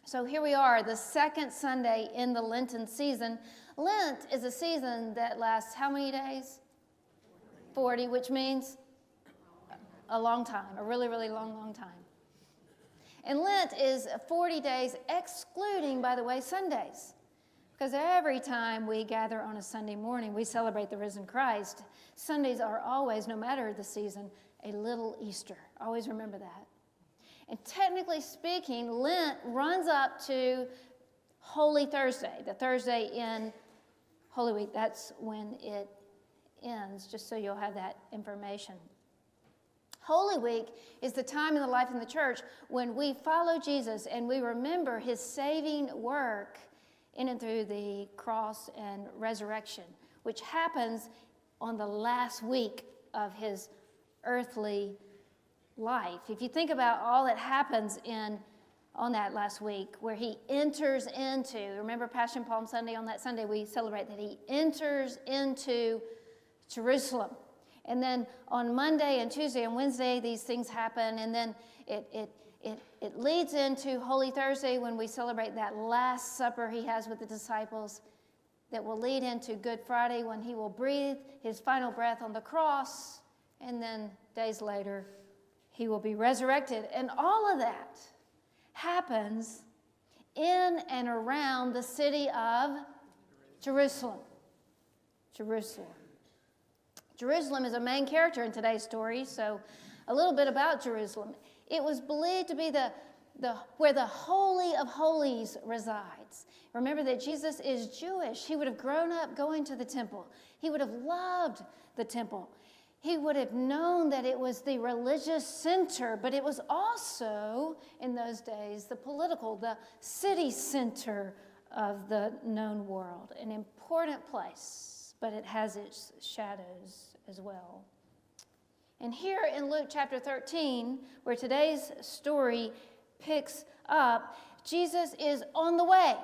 So here we are, the second Sunday in the Lenten season. Lent is a season that lasts how many days? 40, which means a long time, a really, really long time. And Lent is 40 days, excluding, by the way, Sundays. Because every time we gather on a Sunday morning, we celebrate the risen Christ. Sundays are always, no matter the season, a little Easter. Always remember that. And technically speaking, Lent runs up to Holy Thursday, the Thursday in Holy Week. That's when it ends, just so you'll have that information. Holy Week is the time in the life in the church when we follow Jesus and we remember his saving work in and through the cross and resurrection, which happens on the last week of his earthly life. If you think about all that happens on that last week, where he enters into, remember Passion Palm Sunday, on that Sunday we celebrate that he enters into Jerusalem. And then on Monday and Tuesday and Wednesday, these things happen, and then it leads into Holy Thursday when we celebrate that Last Supper he has with the disciples, that will lead into Good Friday when he will breathe his final breath on the cross, and then days later he will be resurrected. And all of that happens in and around the city of Jerusalem. Jerusalem is a main character in today's story, so a little bit about Jerusalem. It was believed to be where the Holy of Holies resides. Remember that Jesus is Jewish. He would have grown up going to the temple. He would have loved the temple. He would have known that it was the religious center, but it was also, in those days, the city center of the known world. An important place, but it has its shadows as well. And here in Luke chapter 13, where today's story picks up, Jesus is on the way.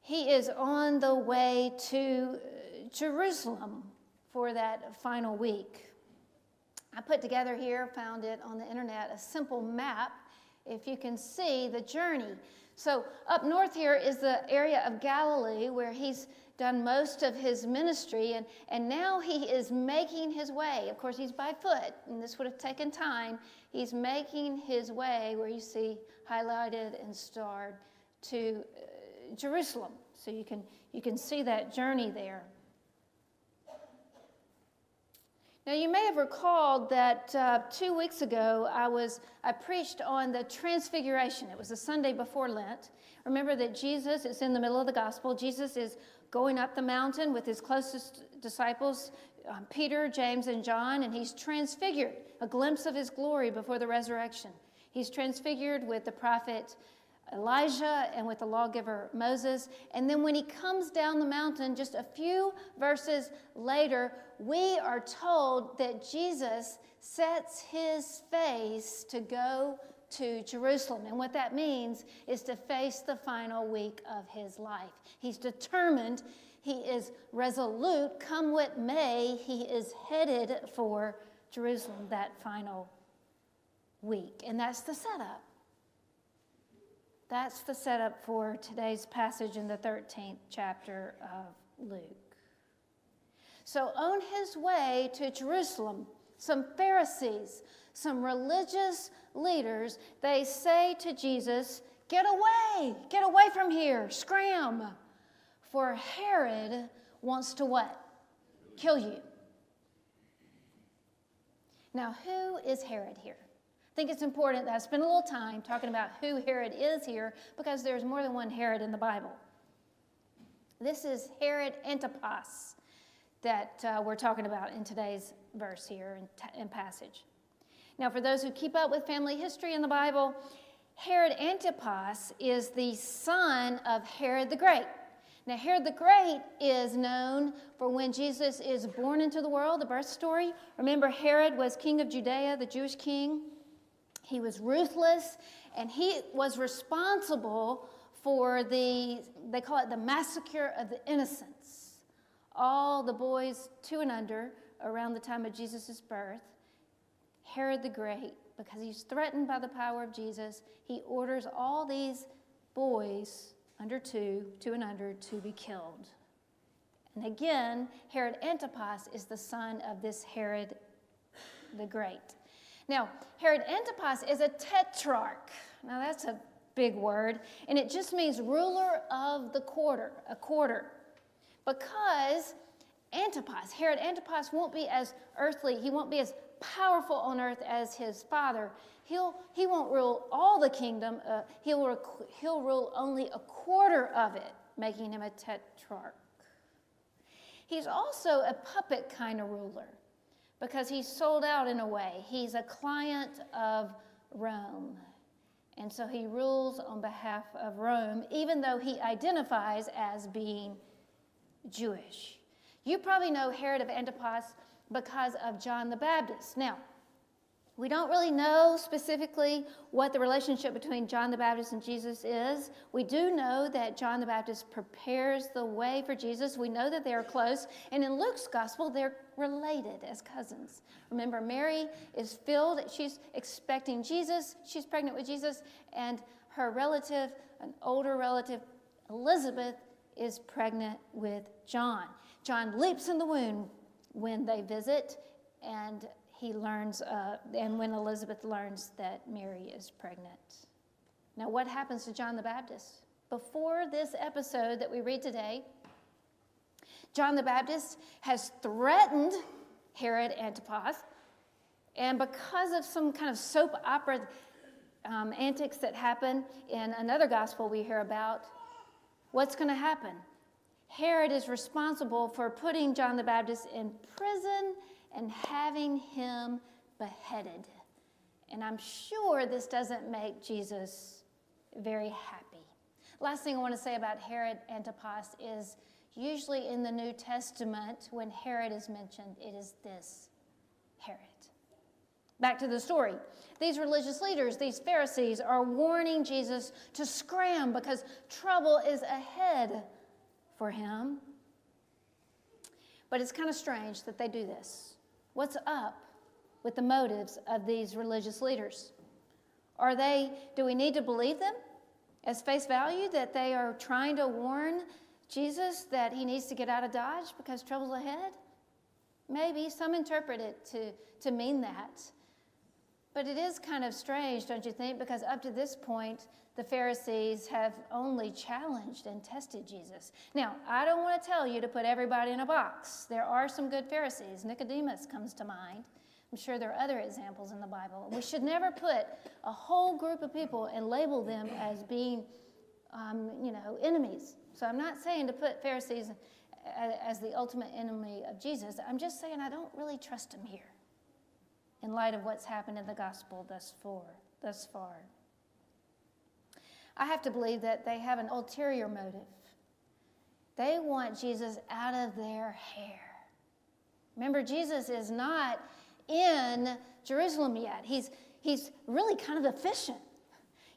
He is on the way to Jerusalem for that final week. I put together here, found it on the internet, a simple map, if you can see the journey. So up north here is the area of Galilee where he's done most of his ministry, and now he is making his way. Of course, he's by foot, and this would have taken time. He's making his way, where you see highlighted and starred, to Jerusalem. So you can see that journey there. Now, you may have recalled that 2 weeks ago I preached on the Transfiguration. It was the Sunday before Lent. Remember that Jesus is in the middle of the gospel. Jesus is going up the mountain with his closest disciples, Peter, James, and John, and he's transfigured, a glimpse of his glory before the resurrection. He's transfigured with the prophet Elijah and with the lawgiver Moses. And then when he comes down the mountain, just a few verses later, we are told that Jesus sets his face to go to Jerusalem. And what that means is to face the final week of his life. He's determined, he is resolute, come what may, he is headed for Jerusalem that final week. And that's the setup. That's the setup for today's passage in the 13th chapter of Luke. So on his way to Jerusalem, some Pharisees, some religious leaders, they say to Jesus, get away from here, scram, for Herod wants to what? Kill you. Now, who is Herod here? I think it's important that I spend a little time talking about who Herod is here, because there's more than one Herod in the Bible. This is Herod Antipas that we're talking about in today's verse here and passage. Now, for those who keep up with family history in the Bible, Herod Antipas is the son of Herod the Great. Now, Herod the Great is known for when Jesus is born into the world, the birth story. Remember, Herod was king of Judea, the Jewish king. He was ruthless, and he was responsible for they call it the massacre of the innocents. All the boys 2 and under around the time of Jesus' birth, Herod the Great because he's threatened by the power of Jesus, he orders all these boys under 2 and under, to be killed. And again, Herod Antipas is the son of this Herod the Great. Now, Herod Antipas is a tetrarch. Now, that's a big word, and it just means ruler of the quarter, a quarter. Because Herod Antipas won't be as earthly, he won't be as powerful on earth as his father. He won't rule all the kingdom, he'll rule only a quarter of it, making him a tetrarch. He's also a puppet kind of ruler, because he's sold out in a way. He's a client of Rome. And so he rules on behalf of Rome, even though he identifies as being Jewish. You probably know Herod of Antipas because of John the Baptist. Now, we don't really know specifically what the relationship between John the Baptist and Jesus is. We do know that John the Baptist prepares the way for Jesus. We know that they are close. And in Luke's gospel, they're related as cousins. Remember, Mary is filled. She's expecting Jesus. She's pregnant with Jesus. And her relative, an older relative, Elizabeth, is pregnant with John. John leaps in the womb when they visit, and he learns, and when Elizabeth learns that Mary is pregnant. Now, what happens to John the Baptist? Before this episode that we read today, John the Baptist has threatened Herod Antipas, and because of some kind of soap opera antics that happen in another gospel we hear about, what's going to happen? Herod is responsible for putting John the Baptist in prison and having him beheaded. And I'm sure this doesn't make Jesus very happy. Last thing I want to say about Herod Antipas is usually in the New Testament, when Herod is mentioned, it is this Herod. Back to the story. These religious leaders, these Pharisees, are warning Jesus to scram because trouble is ahead for him. But it's kind of strange that they do this. What's up with the motives of these religious leaders? Do we need to believe them as face value, that they are trying to warn Jesus that he needs to get out of Dodge because trouble's ahead? Maybe some interpret it to mean that. But it is kind of strange, don't you think? Because up to this point, the Pharisees have only challenged and tested Jesus. Now, I don't want to tell you to put everybody in a box. There are some good Pharisees. Nicodemus comes to mind. I'm sure there are other examples in the Bible. We should never put a whole group of people and label them as being, enemies. So I'm not saying to put Pharisees as the ultimate enemy of Jesus. I'm just saying I don't really trust him here in light of what's happened in the gospel thus far. I have to believe that they have an ulterior motive. They want Jesus out of their hair. Remember, Jesus is not in Jerusalem yet. He's really kind of efficient.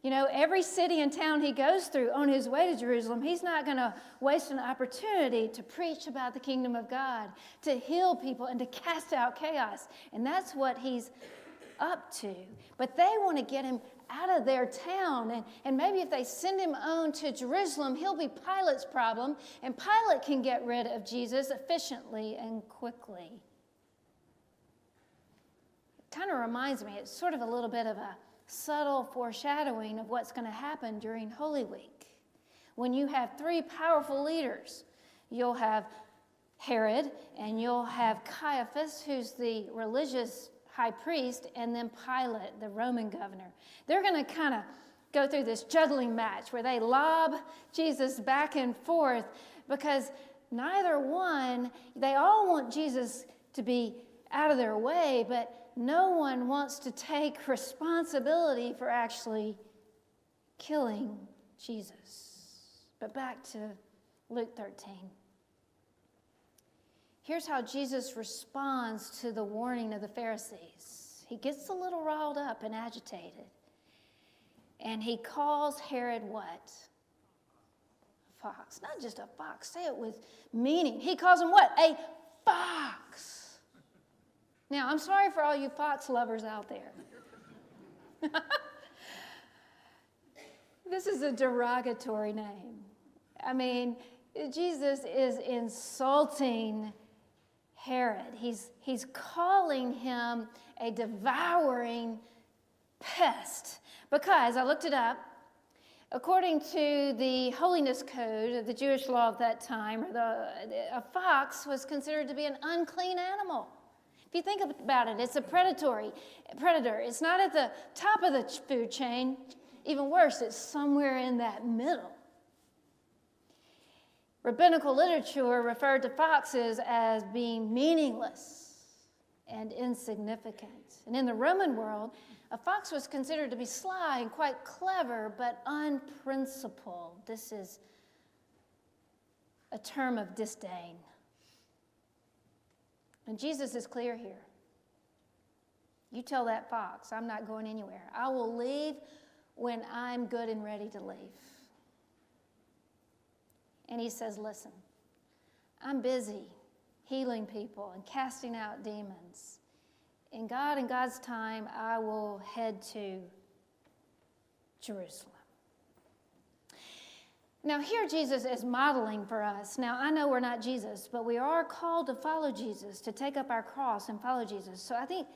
You know, every city and town he goes through on his way to Jerusalem, he's not going to waste an opportunity to preach about the kingdom of God, to heal people, and to cast out chaos. And that's what he's up to. But they want to get him out of their town. And maybe if they send him on to Jerusalem, he'll be Pilate's problem, and Pilate can get rid of Jesus efficiently and quickly. It kind of reminds me, it's sort of a little bit of a subtle foreshadowing of what's going to happen during Holy Week. When you have three powerful leaders, you'll have Herod, and you'll have Caiaphas, who's the religious high priest, and then Pilate, the Roman governor. They're going to kind of go through this juggling match where they lob Jesus back and forth because neither one, they all want Jesus to be out of their way, but no one wants to take responsibility for actually killing Jesus. But back to Luke 13. Here's how Jesus responds to the warning of the Pharisees. He gets a little riled up and agitated. And he calls Herod what? A fox. Not just a fox. Say it with meaning. He calls him what? A fox. Now, I'm sorry for all you fox lovers out there. This is a derogatory name. I mean, Jesus is insulting Herod. He's calling him a devouring pest. Because I looked it up, according to the holiness code of the Jewish law of that time, a fox was considered to be an unclean animal. If you think about it, it's a predator. It's not at the top of the food chain. Even worse, it's somewhere in that middle. Rabbinical literature referred to foxes as being meaningless and insignificant. And in the Roman world, a fox was considered to be sly and quite clever, but unprincipled. This is a term of disdain. And Jesus is clear here. You tell that fox, I'm not going anywhere. I will leave when I'm good and ready to leave. And he says, listen, I'm busy healing people and casting out demons. In God's time, I will head to Jerusalem. Now, here Jesus is modeling for us. Now, I know we're not Jesus, but we are called to follow Jesus, to take up our cross and follow Jesus. So I think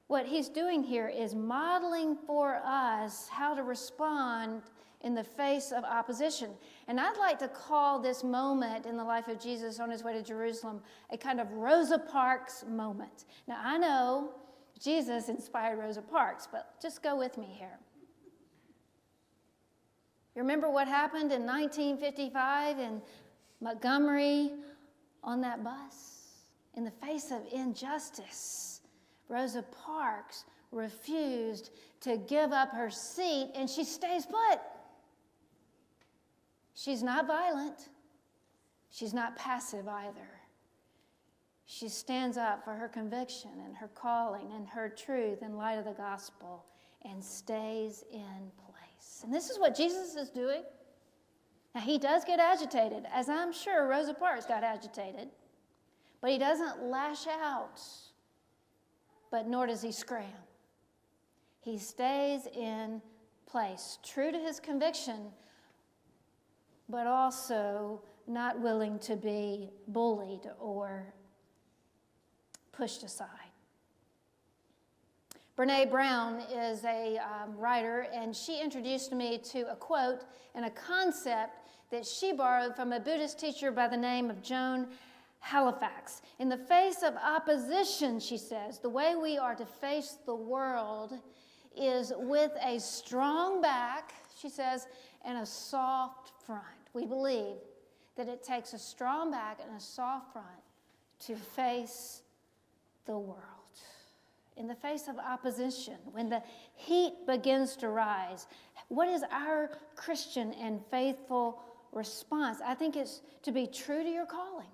what he's doing here is modeling for us how to respond in the face of opposition. And I'd like to call this moment in the life of Jesus on his way to Jerusalem a kind of Rosa Parks moment. Now, I know Jesus inspired Rosa Parks, but just go with me here. You remember what happened in 1955 in Montgomery on that bus? In the face of injustice, Rosa Parks refused to give up her seat, and she stays put. She's not violent. She's not passive either. She stands up for her conviction and her calling and her truth in light of the gospel and stays in place. And this is what Jesus is doing. Now, he does get agitated, as I'm sure Rosa Parks got agitated, but he doesn't lash out, but nor does he scram. He stays in place, true to his conviction, but also not willing to be bullied or pushed aside. Brene Brown is a writer, and she introduced me to a quote and a concept that she borrowed from a Buddhist teacher by the name of Joan Halifax. In the face of opposition, she says, the way we are to face the world is with a strong back, she says, and a soft front. We believe that it takes a strong back and a soft front to face the world. In the face of opposition, when the heat begins to rise, what is our Christian and faithful response? I think it's to be true to your calling,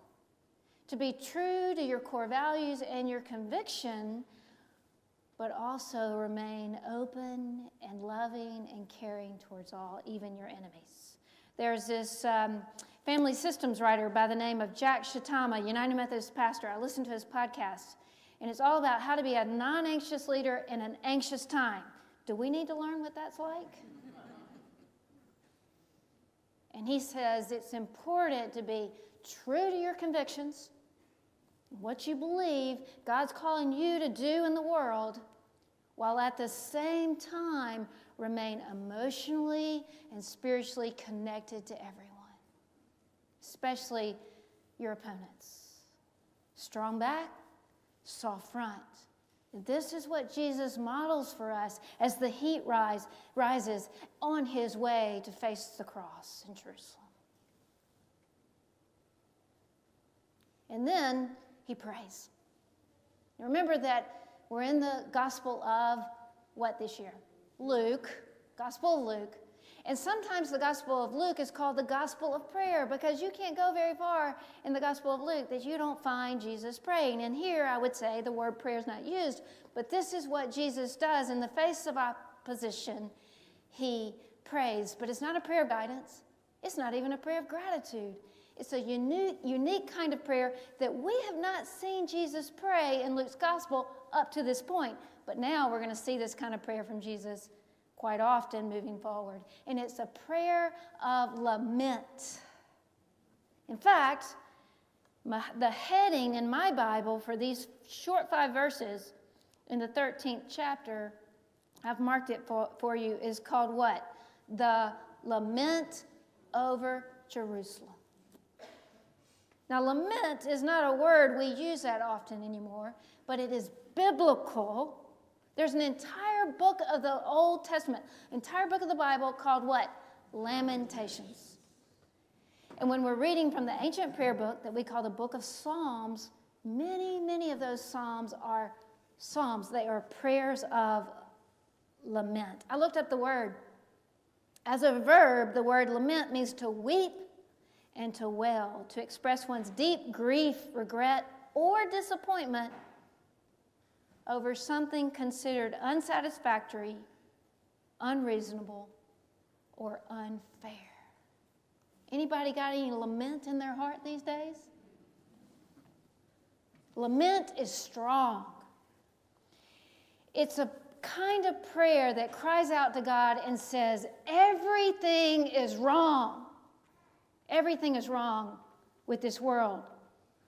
to be true to your core values and your conviction, but also remain open and loving and caring towards all, even your enemies. There's this family systems writer by the name of Jack Shatama, United Methodist pastor. I listened to his podcast, and it's all about how to be a non-anxious leader in an anxious time. Do we need to learn what that's like? And he says it's important to be true to your convictions, what you believe God's calling you to do in the world, while at the same time remain emotionally and spiritually connected to everyone, especially your opponents. Strong back, soft front. This is what Jesus models for us as the heat rises on his way to face the cross in Jerusalem. And then he prays. Now remember that we're in the Gospel of what this year? Luke, Gospel of Luke. And sometimes the Gospel of Luke is called the Gospel of Prayer because you can't go very far in the Gospel of Luke that you don't find Jesus praying. And here I would say the word prayer is not used, but this is what Jesus does. In the face of opposition, he prays. But it's not a prayer of guidance. It's not even a prayer of gratitude. It's a unique kind of prayer that we have not seen Jesus pray in Luke's Gospel up to this point. but now we're going to see this kind of prayer from Jesus quite often moving forward. And it's a prayer of lament. In fact, the heading in my Bible for these short 5 verses in the 13th chapter, I've marked it for you, is called what? The Lament over Jerusalem. Now, lament is not a word we use that often anymore, but it is biblical. There's an entire book of the Old Testament, entire book of the Bible called what? Lamentations. And when we're reading from the ancient prayer book that we call the Book of Psalms, many of those psalms are psalms. They are prayers of lament. I looked up the word. As a verb, the word lament means to weep and to wail, to express one's deep grief, regret, or disappointment over something considered unsatisfactory, unreasonable, or unfair. Anybody got any lament in their heart these days? Lament is strong. It's a kind of prayer that cries out to God and says, everything is wrong. Everything is wrong with this world.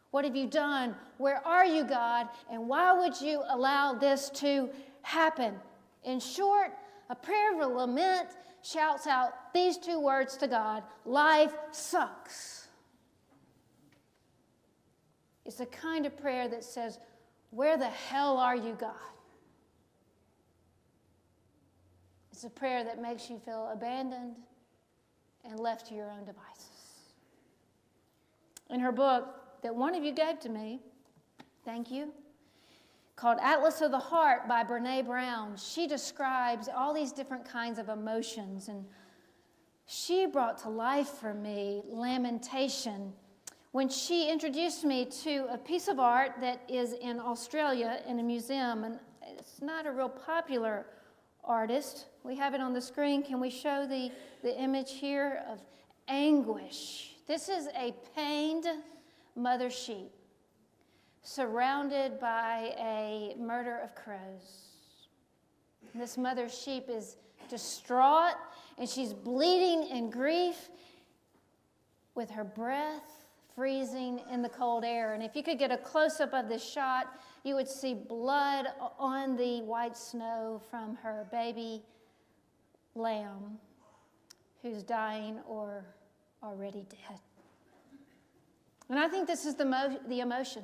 What have you done? Where are you, God? And why would you allow this to happen? In short, a prayer of lament shouts out these 2 words to God: life sucks. It's a kind of prayer that says, where the hell are you, God? It's a prayer that makes you feel abandoned and left to your own devices. In her book that one of you gave to me, thank you, called Atlas of the Heart by Brene Brown, she describes all these different kinds of emotions, and she brought to life for me lamentation when she introduced me to a piece of art that is in Australia in a museum, and it's not a real popular artist. We have it on the screen. Can we show the image here of anguish? This is a pained mother sheep surrounded by a murder of crows. And this mother sheep is distraught, and she's bleeding in grief with her breath freezing in the cold air. And if you could get a close-up of this shot, you would see blood on the white snow from her baby lamb who's dying or already dead. And I think this is the emotion.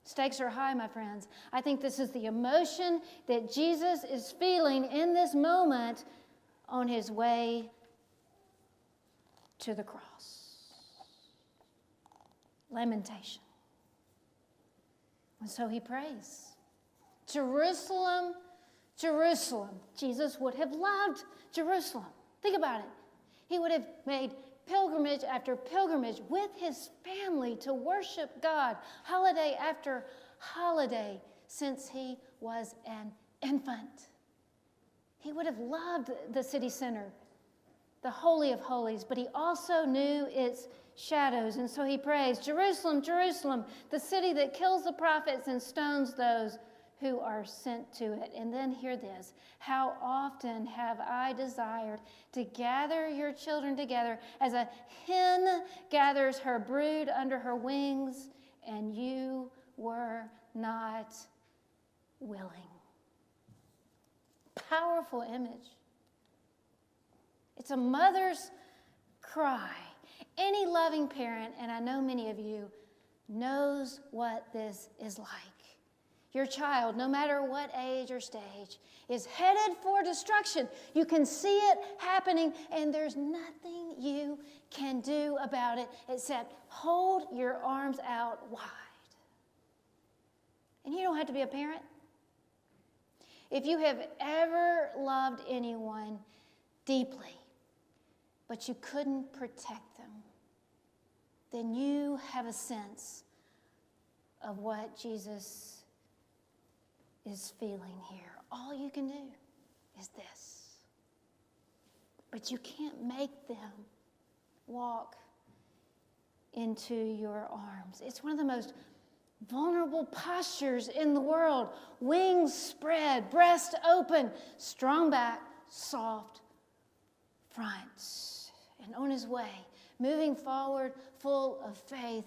Stakes are high, my friends. I think this is the emotion that Jesus is feeling in this moment on his way to the cross. Lamentation. And so he prays, Jerusalem, Jerusalem. Jesus would have loved Jerusalem. Think about it. He would have made pilgrimage after pilgrimage with his family to worship God, holiday after holiday, since he was an infant. He would have loved the city center, the Holy of Holies, but he also knew its shadows. And so he prays, Jerusalem, Jerusalem, the city that kills the prophets and stones those who are sent to it. And then hear this: how often have I desired to gather your children together as a hen gathers her brood under her wings, and you were not willing. Powerful image. It's a mother's cry. Any loving parent, and I know many of you, knows what this is like. Your child, no matter what age or stage, is headed for destruction. You can see it happening, and there's nothing you can do about it except hold your arms out wide. And you don't have to be a parent. If you have ever loved anyone deeply, but you couldn't protect them, then you have a sense of what Jesus is feeling here. All you can do is this. But you can't make them walk into your arms. It's one of the most vulnerable postures in the world. Wings spread, breast open, strong back, soft front. And on his way, moving forward, full of faith,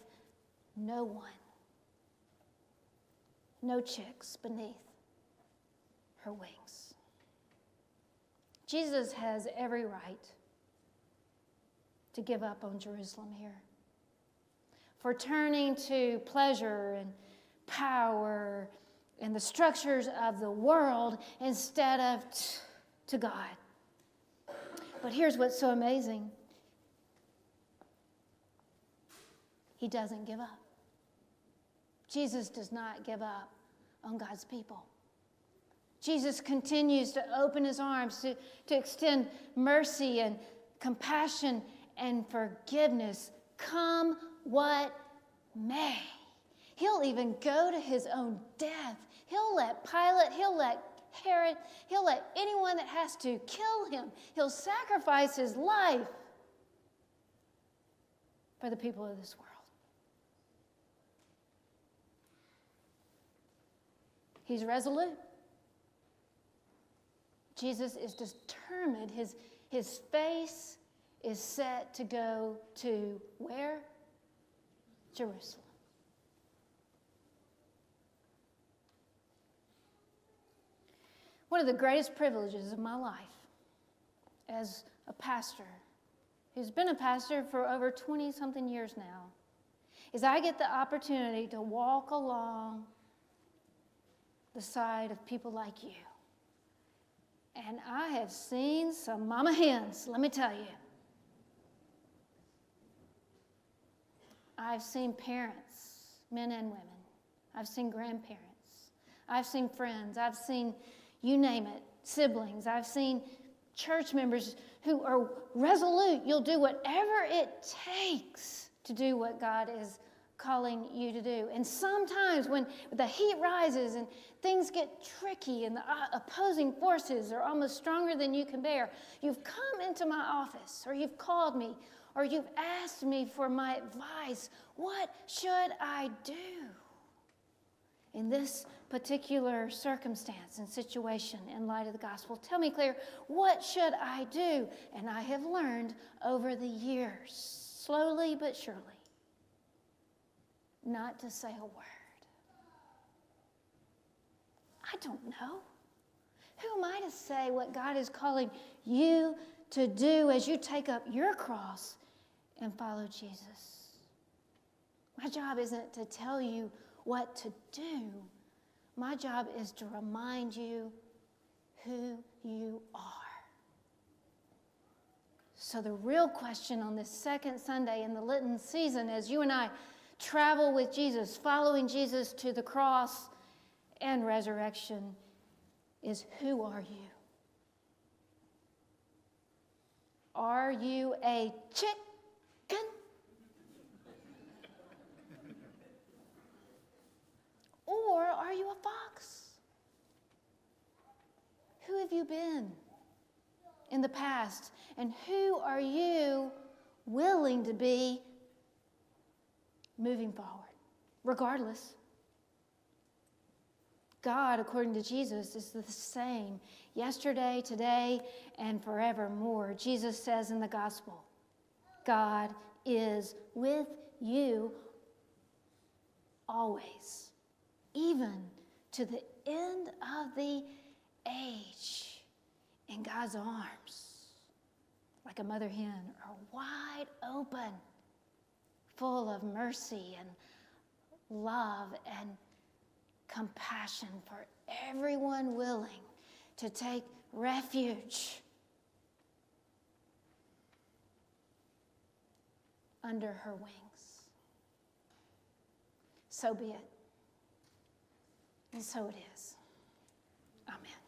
no one, no chicks beneath her wings. Jesus has every right to give up on Jerusalem here, for turning to pleasure and power and the structures of the world instead of to God. But here's what's so amazing. He doesn't give up. Jesus does not give up on God's people. Jesus continues to open his arms, to extend mercy and compassion and forgiveness, come what may. He'll even go to his own death. He'll let Pilate, he'll let Herod, he'll let anyone that has to kill him. He'll sacrifice his life for the people of this world. He's resolute. Jesus is determined. His face is set to go to where? Jerusalem. One of the greatest privileges of my life as a pastor, who's been a pastor for over 20-something years now, is I get the opportunity to walk along the side of people like you. And I have seen some mama hens, let me tell you. I've seen parents, men and women. I've seen grandparents. I've seen friends. I've seen, you name it, siblings. I've seen church members who are resolute. You'll do whatever it takes to do what God is calling you to do. And sometimes when the heat rises and things get tricky and the opposing forces are almost stronger than you can bear, you've come into my office or you've called me or you've asked me for my advice. What should I do in this particular circumstance and situation in light of the gospel? Tell me, Claire, what should I do? And I have learned over the years, slowly but surely, not to say a word. I don't know. Who am I to say what God is calling you to do as you take up your cross and follow Jesus? My job isn't to tell you what to do. My job is to remind you who you are. So the real question on this second Sunday in the Lenten season, as you and I travel with Jesus, following Jesus to the cross and resurrection, is who are you? Are you a chicken? Or are you a fox? Who have you been in the past? And who are you willing to be moving forward, regardless? God, according to Jesus, is the same yesterday, today, and forevermore. Jesus says in the gospel, God is with you always, even to the end of the age. And God's arms, like a mother hen, are wide open, full of mercy and love and compassion for everyone willing to take refuge under her wings. So be it. And so it is. Amen.